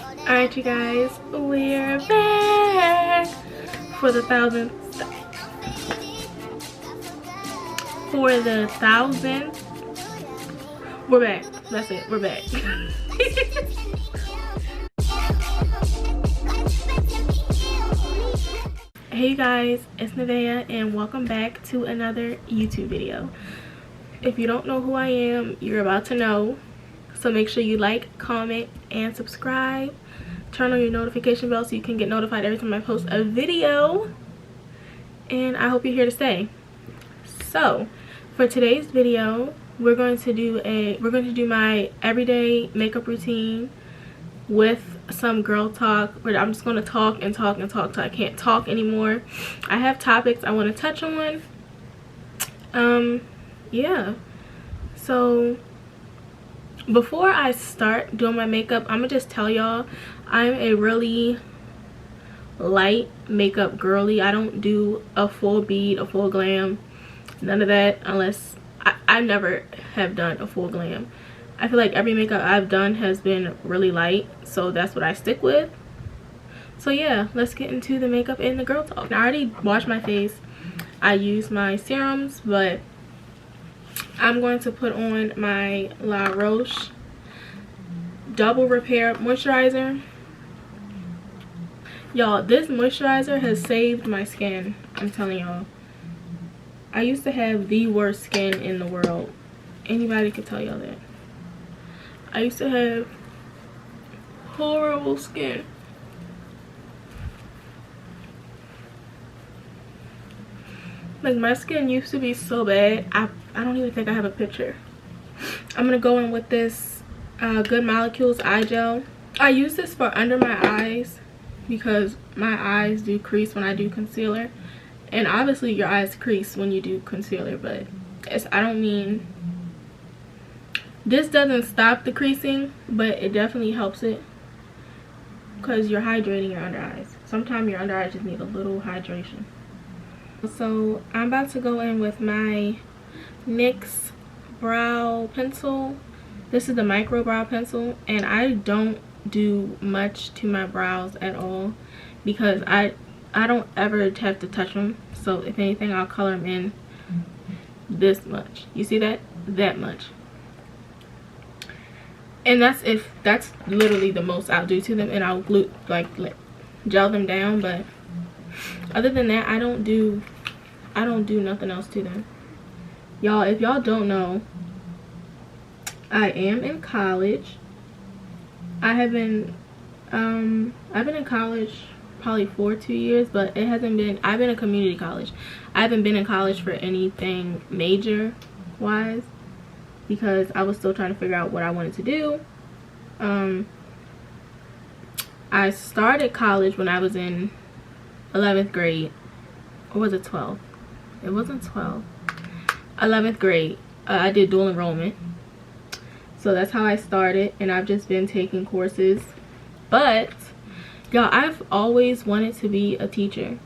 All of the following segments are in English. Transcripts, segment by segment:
Alright, you guys, we're back for the thousandth. We're back. That's it. We're back. Hey you guys, it's Nevaeh and welcome back to another YouTube video. If you don't know who I am, you're about to know. So make sure you like, comment, and subscribe. Turn on your notification bell so you can get notified every time I post a video. And I hope you're here to stay. So for today's video, we're going to do my everyday makeup routine with some girl talk, where I'm just going to talk and talk and talk till I can't talk anymore. I have topics I want to touch on. Yeah, so before I start doing my makeup, I'm gonna just tell y'all I'm a really light makeup girly. I don't do a full bead, a full glam, none of that, unless I never have done a full glam. I feel like every makeup I've done has been really light, so that's what I stick with. So yeah, let's get into the makeup and the girl talk. Now, I already washed my face. I use my serums, but I'm going to put on my La Roche Double Repair Moisturizer. Y'all, this moisturizer has saved my skin. I'm telling y'all. I used to have the worst skin in the world. Anybody could tell y'all that. I used to have horrible skin. Like, my skin used to be so bad. I don't even think I have a picture. I'm gonna go in with this Good Molecules eye gel. I use this for under my eyes because my eyes do crease when I do concealer, and obviously your eyes crease when you do concealer, but I don't mean, this doesn't stop the creasing, but it definitely helps it because you're hydrating your under eyes. Sometimes your under eyes just need a little hydration. So I'm about to go in with my NYX brow pencil. This is the micro brow pencil, and I don't do much to my brows at all because I don't ever have to touch them. So if anything, I'll color them in this much. You see that? That much. And that's literally the most I'll do to them, and I'll glue, like, gel them down. But other than that, I don't do nothing else to them. Y'all, if y'all don't know, I am in college. I've been in college probably for 2 years, but it hasn't been, I've been in community college. I haven't been in college for anything major wise because I was still trying to figure out what I wanted to do. I started college when I was in 11th grade, or was it 12? It wasn't 12. 11th grade. I did dual enrollment, so that's how I started, and I've just been taking courses. But y'all, I've always wanted to be a teacher,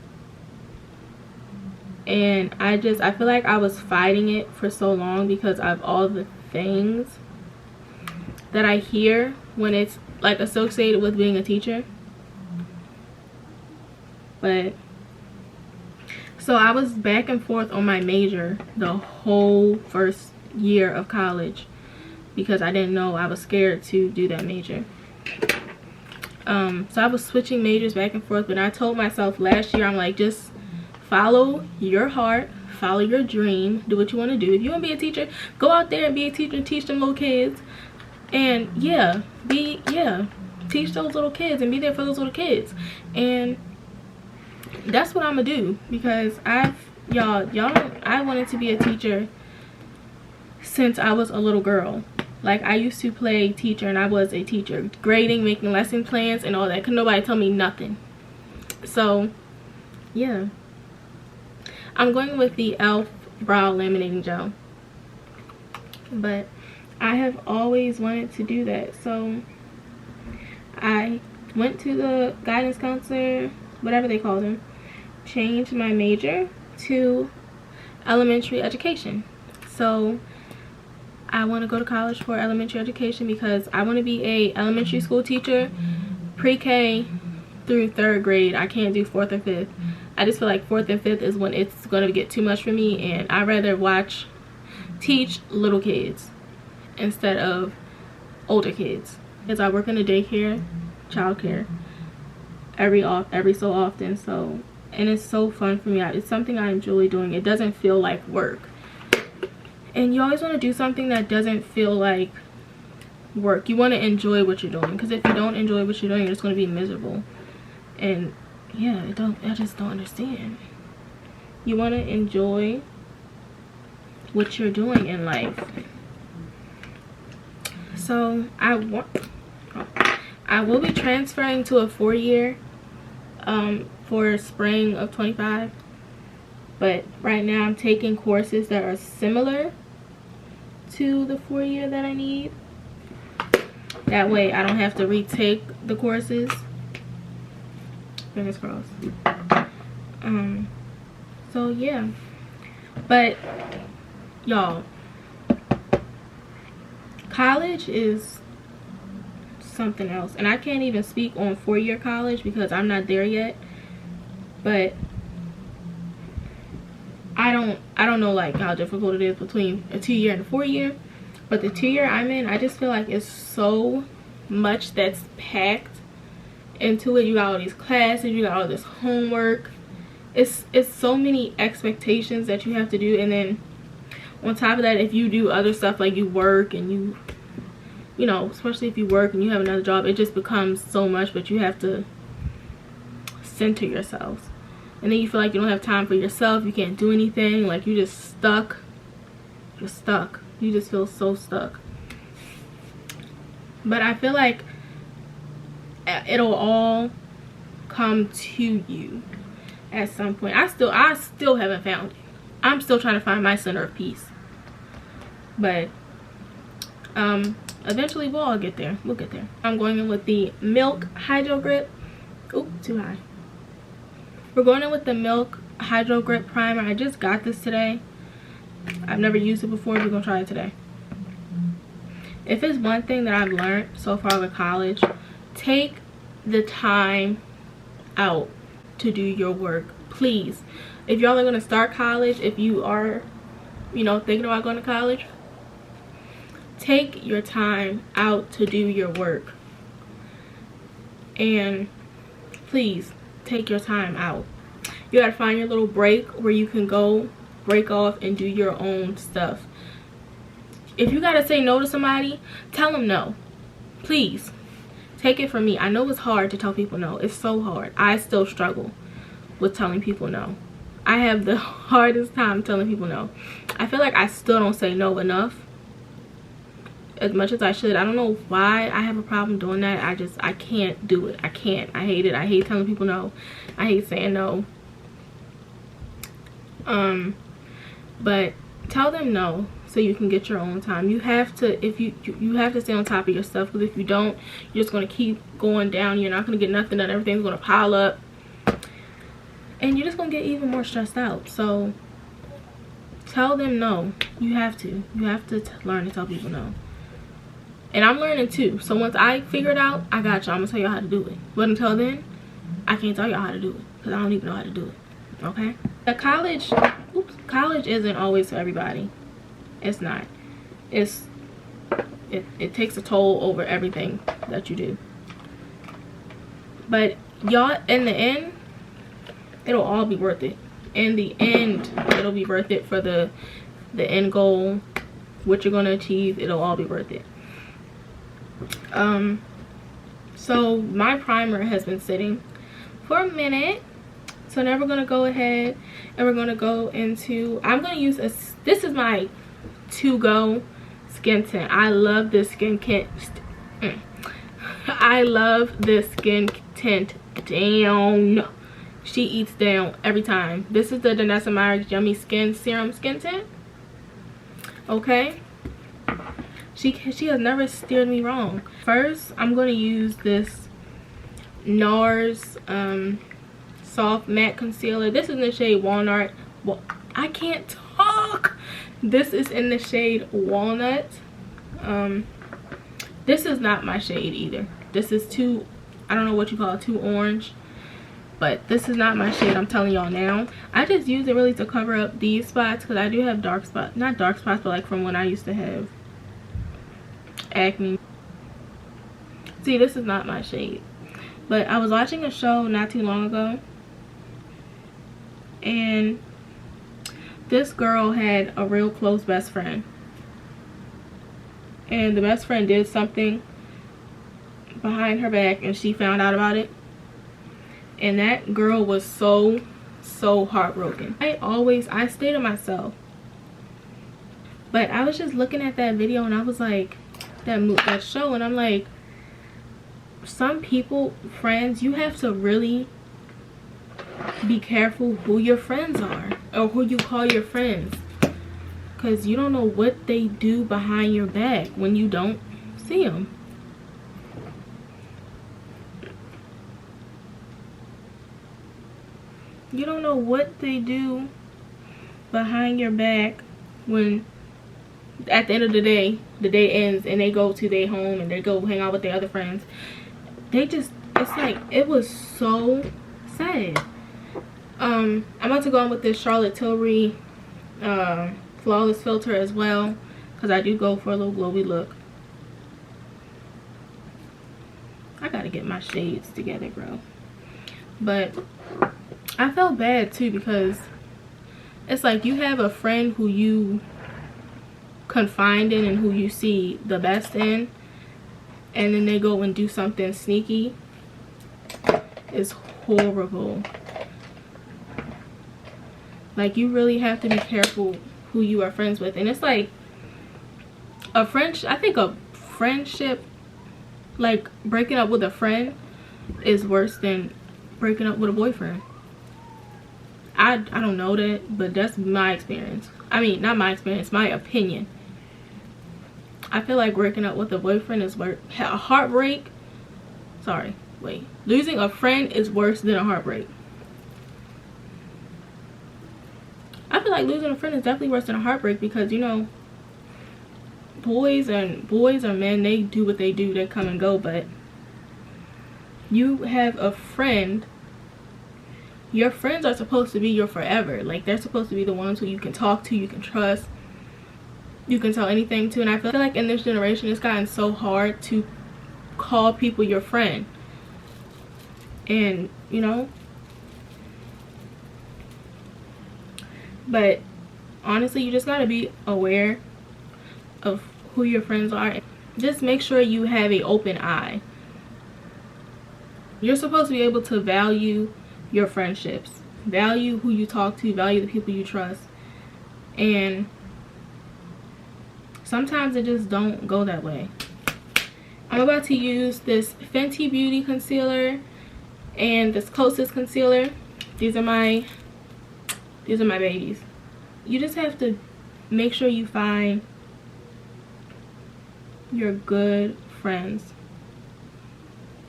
and I feel like I was fighting it for so long because of all the things that I hear when it's like associated with being a teacher. But so I was back and forth on my major the whole first year of college because I didn't know. I was scared to do that major. So I was switching majors back and forth, but I told myself last year, I'm like, just follow your heart, follow your dream, do what you want to do. If you want to be a teacher, go out there and be a teacher and teach them little kids. And teach those little kids and be there for those little kids. And that's what I'm gonna do, because I wanted to be a teacher since I was a little girl. Like, I used to play teacher, and I was a teacher, grading, making lesson plans and all that. Could nobody tell me nothing. So yeah, I'm going with the e.l.f. brow laminating gel, but I have always wanted to do that. So I went to the guidance counselor, whatever they call them, changed my major to elementary education. So I want to go to college for elementary education because I want to be a elementary school teacher pre-K through 3rd grade. I can't do 4th or 5th. I just feel like 4th and 5th is when it's going to get too much for me, and I'd rather teach little kids instead of older kids, because I work in a daycare, childcare, every so often. So, and it's so fun for me. It's something I enjoy doing. It doesn't feel like work, and you always want to do something that doesn't feel like work. You want to enjoy what you're doing, because if you don't enjoy what you're doing, you're just going to be miserable. And yeah, I just don't understand. You want to enjoy what you're doing in life. So I will be transferring to a 4-year for spring of 25, but right now I'm taking courses that are similar to the 4-year that I need. That way I don't have to retake the courses. Fingers crossed. So yeah, but y'all, college is something else, and I can't even speak on 4-year college because I'm not there yet. But I don't know like how difficult it is between a 2-year and a 4-year. But the 2-year I'm in, I just feel like it's so much that's packed into it. You got all these classes, you got all this homework. It's so many expectations that you have to do, and then on top of that, if you do other stuff like you work and you know, especially if you work and you have another job, it just becomes so much. But you have to center yourselves, and then you feel like you don't have time for yourself. You can't do anything. Like you just stuck. You're stuck. You just feel so stuck. But I feel like it'll all come to you at some point. I still haven't found it. I'm still trying to find my center of peace. But eventually we'll all get there. We'll get there. I'm going in with the Milk Hydro Grip. Oop, too high. We're going in with the Milk Hydro Grip Primer. I just got this today. I've never used it before. We're gonna try it today. If it's one thing that I've learned so far with college, take the time out to do your work, please. If y'all are gonna start college, if you are, you know, thinking about going to college, take your time out to do your work. And please take your time out. You gotta find your little break where you can go break off and do your own stuff. If you gotta say no to somebody, tell them no. Please. Take it from me. I know it's hard to tell people no. It's so hard. I still struggle with telling people no. I have the hardest time telling people no. I feel like I still don't say no enough, as much as I should. I don't know why I have a problem doing that. I can't do it. I can't. I hate it. I hate telling people no. I hate saying no. But tell them no so you can get your own time. You have to, if you have to stay on top of your stuff, because if you don't, you're just going to keep going down. You're not going to get nothing done. Everything's going to pile up, and you're just going to get even more stressed out. So tell them no. You have to learn to tell people no. And I'm learning too. So once I figure it out, I got y'all. I'm gonna tell y'all how to do it. But until then, I can't tell y'all how to do it because I don't even know how to do it. Okay? The college isn't always for everybody. It's not. It takes a toll over everything that you do. But y'all, in the end, it'll all be worth it. In the end, it'll be worth it for the end goal, what you're gonna achieve. It'll all be worth it. So my primer has been sitting for a minute, so now we're gonna go ahead and we're gonna go into, I'm gonna use this is my to-go skin tint. I love this skin tint. I love this skin tint down. She eats down every time. This is the Danessa Meyer's Yummy Skin Serum Skin Tint. Okay, she has never steered me wrong. First, I'm going to use this NARS Soft Matte Concealer. This is in the shade Walnut. Well, I can't talk. This is in the shade Walnut. This is not my shade either. This is too I don't know what you call it, too orange. But this is not my shade, I'm telling y'all now. I just use it really to cover up these spots because I do have dark spots. Not dark spots, but like from when I used to have acne. See, this is not my shade. But I was watching a show not too long ago. And this girl had a real close best friend. And the best friend did something behind her back and she found out about it. And that girl was so heartbroken. I stay to myself. But I was just looking at that video and I was like, that show, and I'm like, some people, friends, you have to really be careful who your friends are or who you call your friends, because you don't know what they do behind your back when you don't see them. You don't know what they do behind your back when at the end of the day ends and they go to their home and they go hang out with their other friends. They just, it's like, it was so sad. I'm about to go on with this Charlotte Tilbury flawless filter as well, because I do go for a little glowy look. I gotta get my shades together, bro. But I felt bad too, because it's like you have a friend who you confide in and who you see the best in, and then they go and do something sneaky. It's horrible. Like, you really have to be careful who you are friends with. And it's like I think a friendship, like breaking up with a friend, is worse than breaking up with a boyfriend. I don't know that, but that's my experience. I mean, not my experience, my opinion. I feel like breaking up with a boyfriend is worse. A heartbreak, sorry, wait. Losing a friend is worse than a heartbreak. I feel like losing a friend is definitely worse than a heartbreak, because, you know, boys or men, they do what they do, they come and go, but you have a friend. Your friends are supposed to be your forever. Like, they're supposed to be the ones who you can talk to, you can trust, you can tell anything to. And I feel like in this generation it's gotten so hard to call people your friend. And, you know, but honestly, you just gotta be aware of who your friends are. Just make sure you have an open eye. You're supposed to be able to value your friendships, value who you talk to, value the people you trust. And sometimes it just don't go that way. I'm about to use this Fenty Beauty concealer and this Closest concealer. These are my babies. You just have to make sure you find your good friends.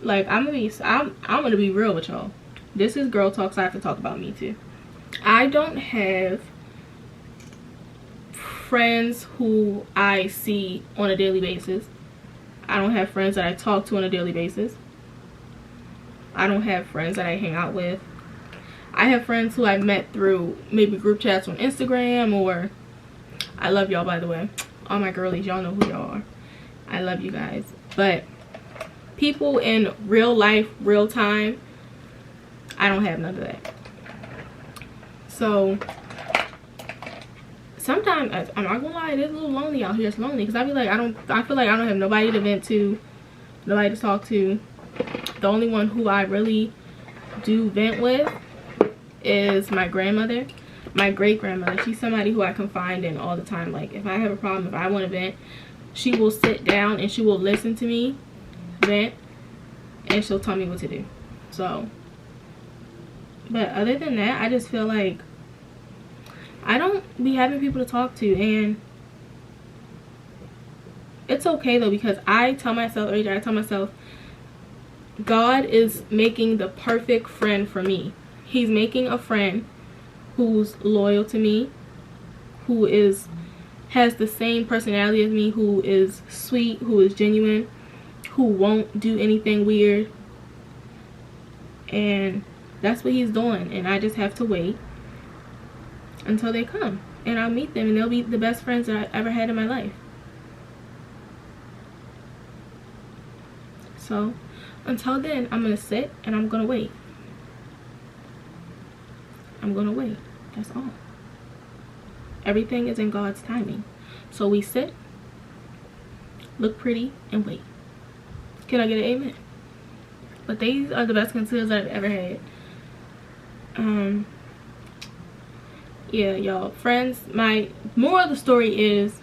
Like, I'm gonna be real with y'all. This is girl talk, so I have to talk about me too. I don't have friends who I see on a daily basis. I don't have friends that I talk to on a daily basis. I don't have friends that I hang out with. I have friends who I've met through maybe group chats on Instagram, or I love y'all, by the way. All my girlies, y'all know who y'all are. I love you guys. But people in real life, real time, I don't have none of that. So sometimes, I'm not gonna lie, it is a little lonely out here. It's lonely because I feel like I don't have nobody to vent to, nobody to talk to. The only one who I really do vent with is my grandmother, my great grandmother. She's somebody who I confide in all the time. Like, if I have a problem, if I want to vent, she will sit down and she will listen to me vent, and she'll tell me what to do. So, but other than that, I just feel like I don't be having people to talk to. And it's okay though, because I tell myself every day, I tell myself, God is making the perfect friend for me. He's making a friend who's loyal to me, who has the same personality as me, who is sweet, who is genuine, who won't do anything weird, and that's what he's doing, and I just have to wait until they come, and I'll meet them, and they'll be the best friends that I ever had in my life. So until then, I'm gonna sit and I'm gonna wait. I'm gonna wait. That's all. Everything is in God's timing. So we sit, look pretty, and wait. Can I get an amen? But these are the best concealers I've ever had. Yeah, y'all. Friends, my moral of the story is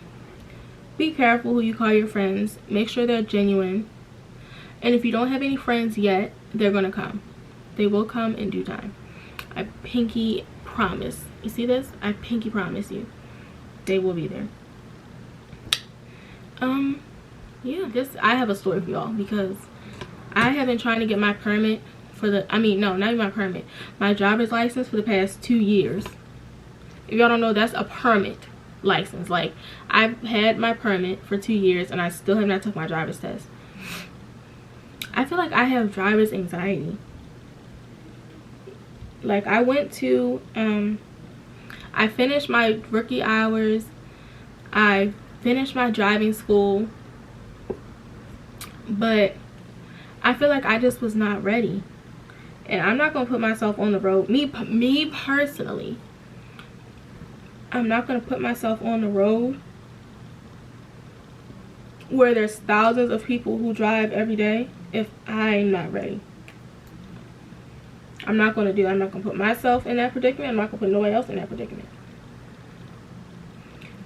be careful who you call your friends. Make sure they're genuine. And if you don't have any friends yet, they're gonna come. They will come in due time. I pinky promise. You see this? I pinky promise you. They will be there. Yeah, I have a story for y'all, because I have been trying to get my permit for the, no, not even my permit, my driver's license for the past 2 years. If y'all don't know, that's a permit license. Like, I've had my permit for 2 years and I still have not took my driver's test. I feel like I have driver's anxiety. Like, I went to, I finished my rookie hours. I finished my driving school. But I feel like I just was not ready. And I'm not going to put myself on the road. Me personally, I'm not going to put myself on the road where there's thousands of people who drive every day if I'm not ready. I'm not going to do that. I'm not going to put myself in that predicament. I'm not going to put nobody else in that predicament.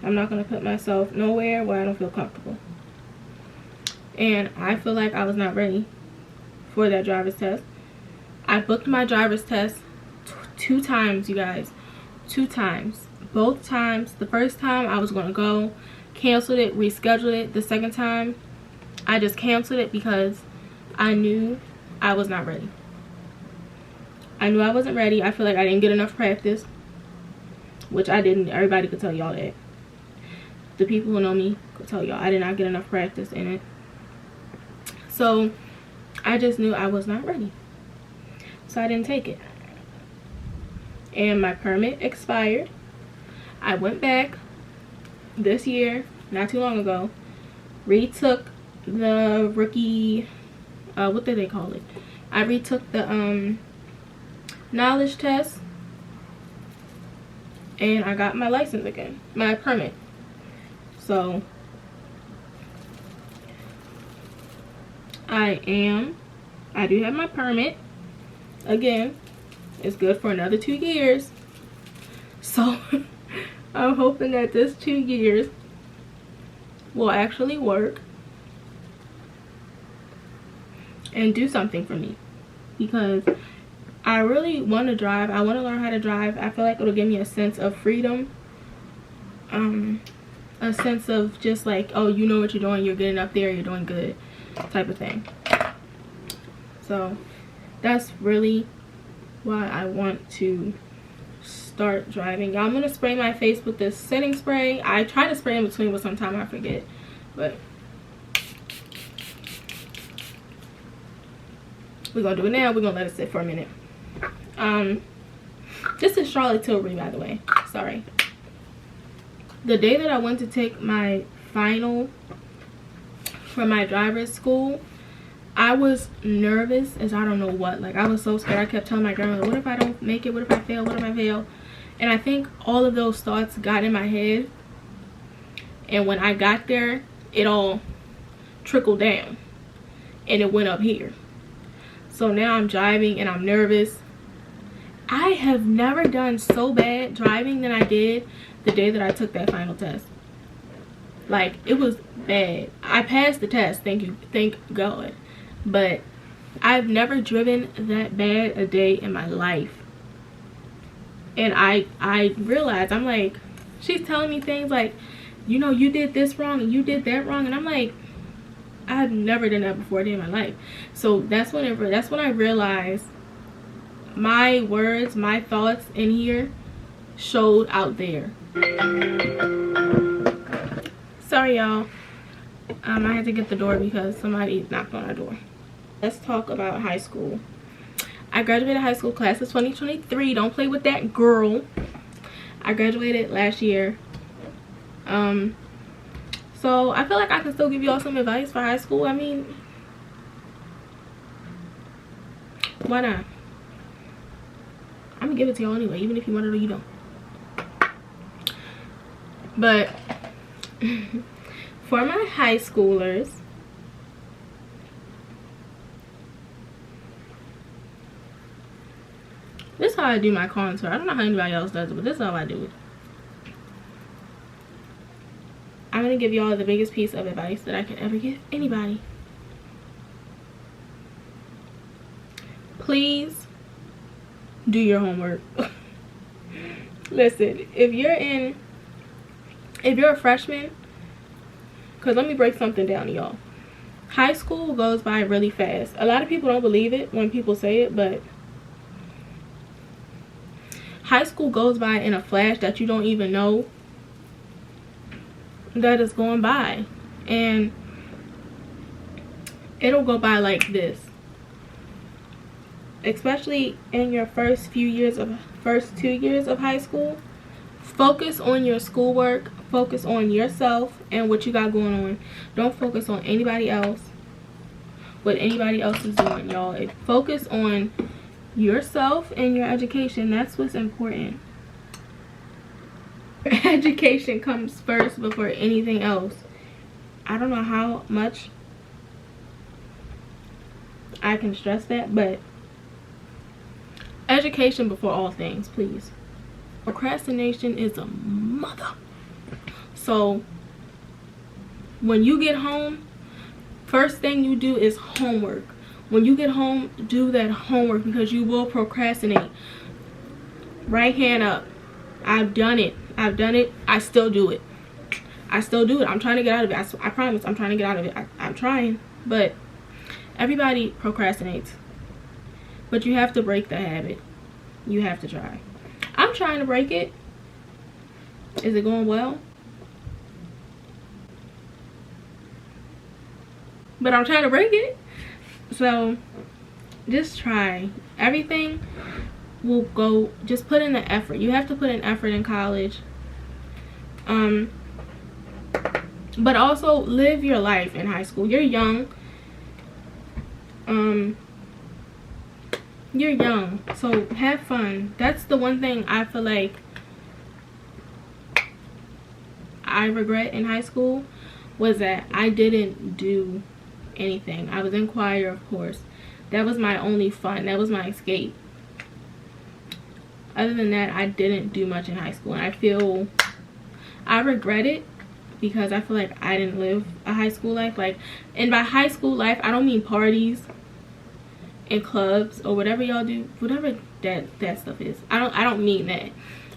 I'm not going to put myself nowhere where I don't feel comfortable. And I feel like I was not ready for that driver's test. I booked my driver's test 2 times, you guys. 2 times. Both times. The first time I was going to go, canceled it, rescheduled it. The second time I just canceled it because I knew I was not ready. I knew I wasn't ready. I feel like I didn't get enough practice, which I didn't. Everybody could tell y'all that. The people who know me could tell y'all I did not get enough practice in it. So I just knew I was not ready. So I didn't take it. And my permit expired. I went back this year, not too long ago, retook the rookie, what did they call it? I retook the knowledge test, and I got my license again, my permit. So I do have my permit again. It's good for another 2 years. So I'm hoping that this 2 years will actually work and do something for me, because I really want to drive. I want to learn how to drive. I feel like it'll give me a sense of freedom, a sense of just like, oh, you know what you're doing, you're getting up there, you're doing good type of thing. So that's really why I want to start driving. Y'all, I'm gonna spray my face with this setting spray. I try to spray in between, but sometimes I forget. But we're gonna do it now. We're gonna let it sit for a minute. This is Charlotte Tilbury, by the way. Sorry. The day that I went to take my final for my driver's school, I was nervous as I don't know what. Like, I was so scared. I kept telling my grandmother, what if I don't make it? What if I fail? What if I fail? And I think all of those thoughts got in my head. And when I got there, it all trickled down. And it went up here. So now I'm driving and I'm nervous. I have never done so bad driving than I did the day that I took that final test. Like, it was bad. I passed the test, thank God. But I've never driven that bad a day in my life. And I realized, I'm like, she's telling me things like, you know, you did this wrong and you did that wrong. And I'm like, I've never done that before a day in my life. So that's when I realized my words, my thoughts in here showed out there. Sorry, y'all. I had to get the door because somebody knocked on our door. Let's talk about high school. I graduated high school class of 2023. Don't play with that, girl. I graduated last year. So I feel like I can still give y'all some advice for high school. I mean, why not? I'm gonna give it to y'all anyway, even if you want it or you don't. But for my high schoolers, this is how I do my contour. I don't know how anybody else does it, but this is how I do it. I'm gonna give y'all the biggest piece of advice that I can ever give anybody. Please do your homework. Listen, if you're a freshman, because let me break something down to y'all. High school goes by really fast. A lot of people don't believe it when people say it, but high school goes by in a flash that you don't even know that is going by. And it'll go by like this. Especially in your first 2 years of high school. Focus on your schoolwork, focus on yourself and what you got going on. Don't focus on anybody else, what anybody else is doing, y'all. Focus on yourself and your education. That's what's important. Education comes first before anything else. I don't know how much I can stress that, but education before all things, please. Procrastination is a mother. So when you get home, first thing you do is homework. When you get home, do that homework, because you will procrastinate. Right hand up. I've done it. I still do it. I'm trying to get out of it. I promise I'm trying to get out of it. I'm trying. But everybody procrastinates. But you have to break the habit. You have to try. I'm trying to break it. Is it going well? But I'm trying to break it. So just try. Everything will go. Just put in the effort. You have to put in effort in college. But also live your life in high school. You're young. You're young, so have fun. That's the one thing I feel like I regret in high school, was that I didn't do anything. I was in choir, of course. That was my only fun. That was my escape. Other than that, I didn't do much in high school, and I regret it, because I feel like I didn't live a high school life. Like, and by high school life, I don't mean parties and clubs or whatever y'all do, whatever that stuff is. I don't mean that.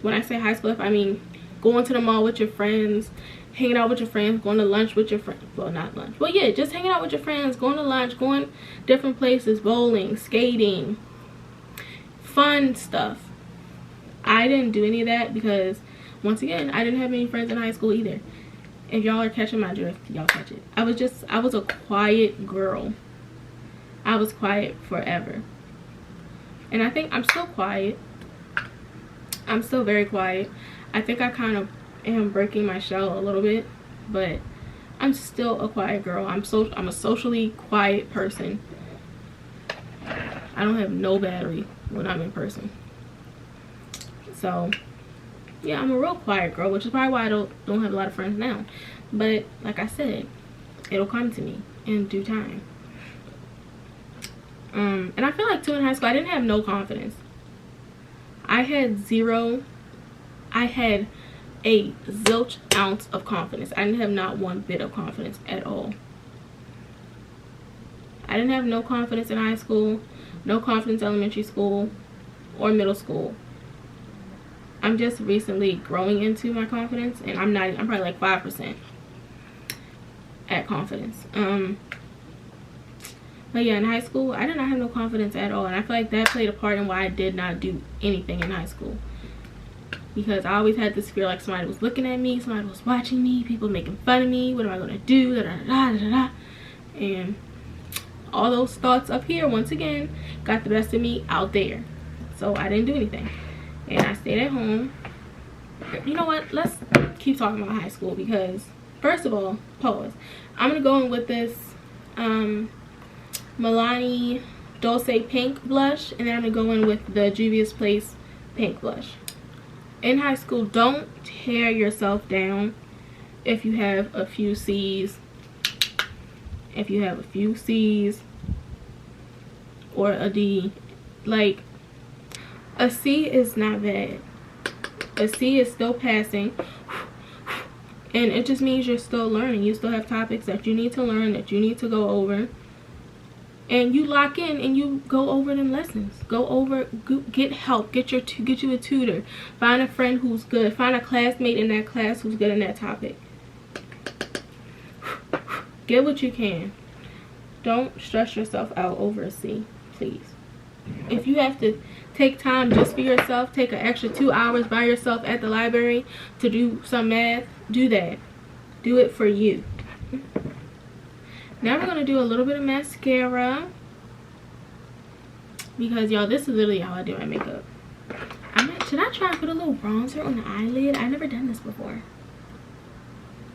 When I say high school life, I mean going to the mall with your friends, hanging out with your friends, going to lunch with your friends. Well, not lunch, but yeah, just hanging out with your friends, going to lunch, going different places, bowling, skating, fun stuff. I didn't do any of that because, once again, I didn't have any friends in high school either. If y'all are catching my drift, y'all catch it. I was a quiet girl. I was quiet forever. And I think I'm still quiet. I'm still very quiet. I think I kind of am breaking my shell a little bit, but I'm still a quiet girl. I'm a socially quiet person. I don't have no battery when I'm in person. So yeah, I'm a real quiet girl, which is probably why I don't have a lot of friends now. But like I said, it'll come to me in due time. And I feel like too, in high school, I didn't have no confidence. I had a zilch ounce of confidence. I didn't have not one bit of confidence at all. I didn't have no confidence in high school, no confidence in elementary school or middle school. I'm just recently growing into my confidence, and I'm probably like 5% at confidence. But yeah, in high school, I did not have no confidence at all. And I feel like that played a part in why I did not do anything in high school. Because I always had this fear like somebody was looking at me, somebody was watching me, people making fun of me. What am I going to do? Da, da, da, da, da, da. And all those thoughts up here once again got the best of me out there. So I didn't do anything and I stayed at home. You know what, let's keep talking about high school, because first of all, pause, I'm gonna go in with this Milani Dulce pink blush, and then I'm gonna go in with the Juvia's Place pink blush. In high school, don't tear yourself down if you have a few C's. If you have a few C's or a D, like a C is not bad. A C is still passing, and it just means you're still learning. You still have topics that you need to learn, that you need to go over, and you lock in and you go over them lessons. Go over, get help, get you a tutor, find a friend who's good, find a classmate in that class who's good in that topic. Get what you can. Don't stress yourself out over a C, please. If you have to take time just for yourself, take an extra 2 hours by yourself at the library to do some math, do that. Do it for you. Now we're going to do a little bit of mascara, because y'all, this is literally how I do my makeup. Should I try and put a little bronzer on the eyelid? I've never done this before.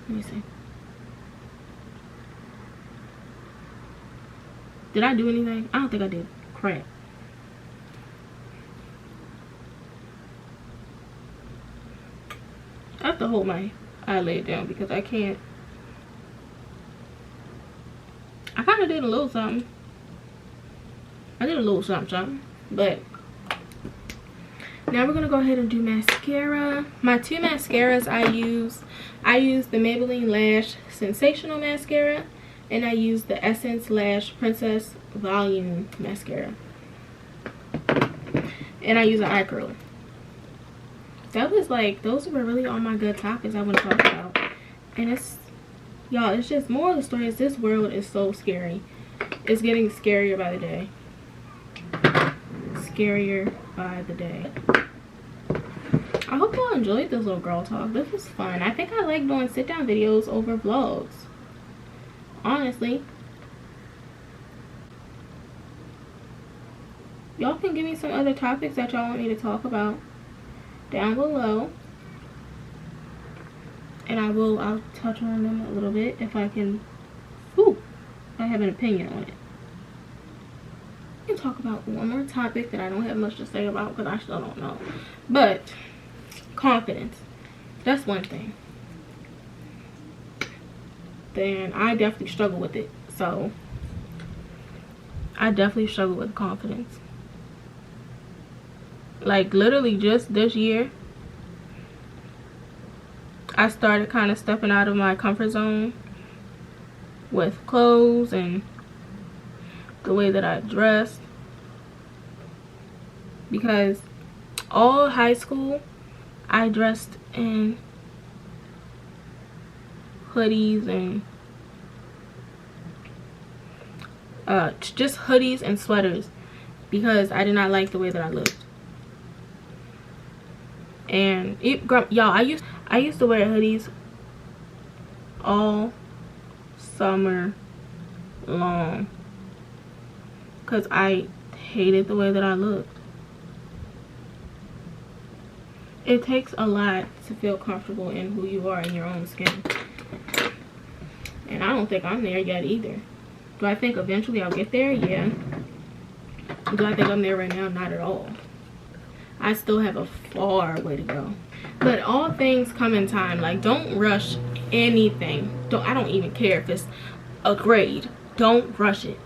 Let me see. Did I do anything? I don't think I did. Crap. I have to hold my eyelid down because I can't. I kind of did a little something. I did a little something, but now we're gonna go ahead and do mascara. My two mascaras I use the Maybelline Lash Sensational Mascara, and I use the Essence Lash Princess Volume Mascara, and I use an eye curler. That was like, those were really all my good topics I want to talk about. And it's, y'all, it's just, more of the story is this world is so scary. It's getting scarier by the day. Scarier by the day. I hope y'all enjoyed this little girl talk. This was fun. I think I like doing sit down videos over vlogs, honestly. Y'all can give me some other topics that y'all want me to talk about down below, and I'll touch on them a little bit if I can. I have an opinion on it. I can talk about one more topic that I don't have much to say about because I still don't know, but confidence, that's one thing. Then I definitely struggle with it. So I definitely struggle with confidence. Like literally just this year, I started kind of stepping out of my comfort zone with clothes and the way that I dressed, because all high school I dressed in hoodies and just hoodies and sweaters, because I did not like the way that I looked. And y'all, I used to wear hoodies all summer long because I hated the way that I looked. It takes a lot to feel comfortable in who you are in your own skin, and I don't think I'm there yet either. Do I think eventually I'll get there? Yeah. Do I think I'm there right now? Not at all. I still have a far way to go. But all things come in time. Like, don't rush anything. I don't even care if it's a grade. Don't rush it.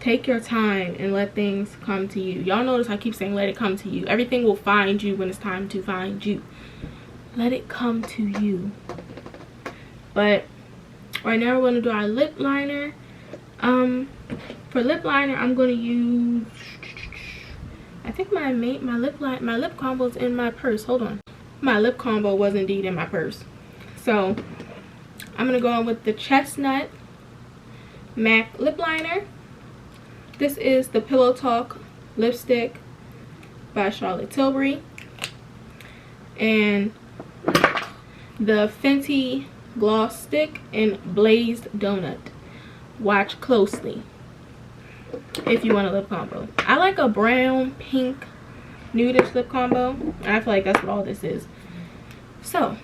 Take your time and let things come to you. Y'all notice I keep saying let it come to you. Everything will find you when it's time to find you. Let it come to you. But right now we're going to do our lip liner. For lip liner, I'm going to use, I think my lip combo is in my purse. Hold on. My lip combo was indeed in my purse. So I'm going to go in with the Chestnut MAC lip liner. This is the Pillow Talk lipstick by Charlotte Tilbury, and the Fenty gloss stick in Blazed Donut. Watch closely. if you want a lip combo. I like a brown, pink, nudish lip combo. And I feel like that's what all this is. So,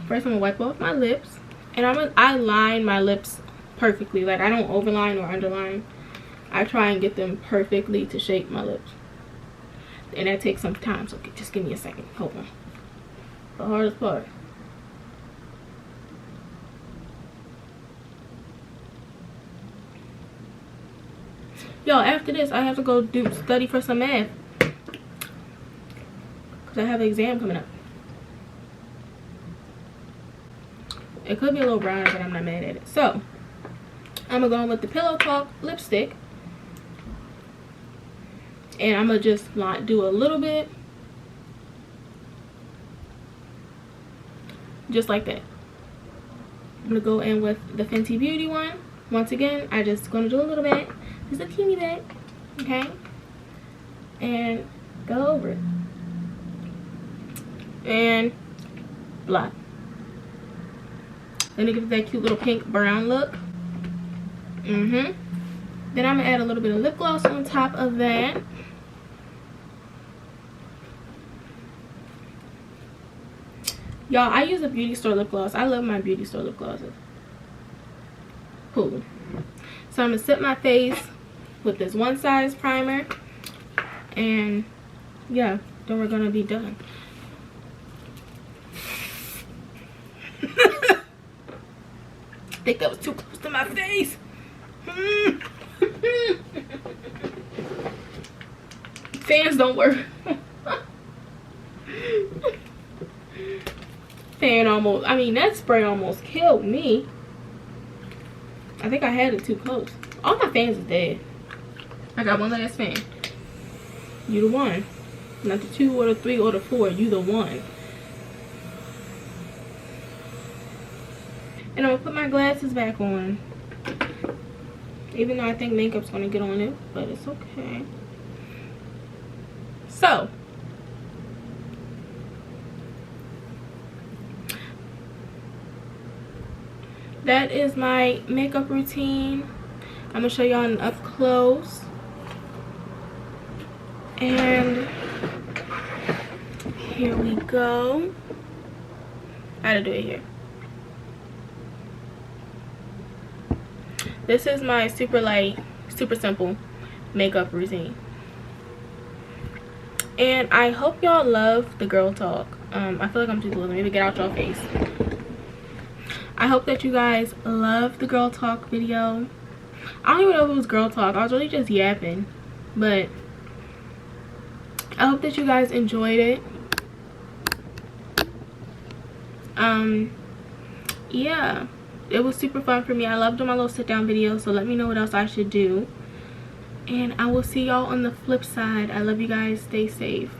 first I'm gonna wipe off my lips. And I line my lips perfectly. Like, I don't overline or underline. I try and get them perfectly to shape my lips. And that takes some time, so just give me a second. Hold on. The hardest part. Yo, after this, I have to go study for some math. Because I have an exam coming up. It could be a little browner, but I'm not mad at it. So, I'm going to go in with the Pillow Talk lipstick. And I'm going to just do a little bit. Just like that. I'm going to go in with the Fenty Beauty one. Once again, I just going to do a little bit. Just a teeny bit. Okay? And go over it. And blot. Then it gives that cute little pink brown look. Then I'm going to add a little bit of lip gloss on top of that. Y'all, I use a beauty store lip gloss. I love my beauty store lip glosses. Cool. So I'm going to set my face with this one size primer. And yeah, then we're going to be done. I think that was too close to my face. Fans don't work. That spray almost killed me. I think I had it too close. All my fans is dead. I got one last fan. You the one. Not the 2 or the 3 or the 4. You the one. And I'm gonna put my glasses back on. Even though I think makeup's gonna get on it, but it's okay. So, that is my makeup routine. I'm gonna show y'all up close. And here we go. I gotta do it here. This is my super light, super simple makeup routine. And I hope y'all love the girl talk. I feel like I'm too close. Let me get out y'all face. I hope that you guys love the girl talk video. I don't even know if it was girl talk. I was really just yapping. But I hope that you guys enjoyed it. Yeah. It was super fun for me. I loved doing my little sit down video. So let me know what else I should do. And I will see y'all on the flip side. I love you guys. Stay safe.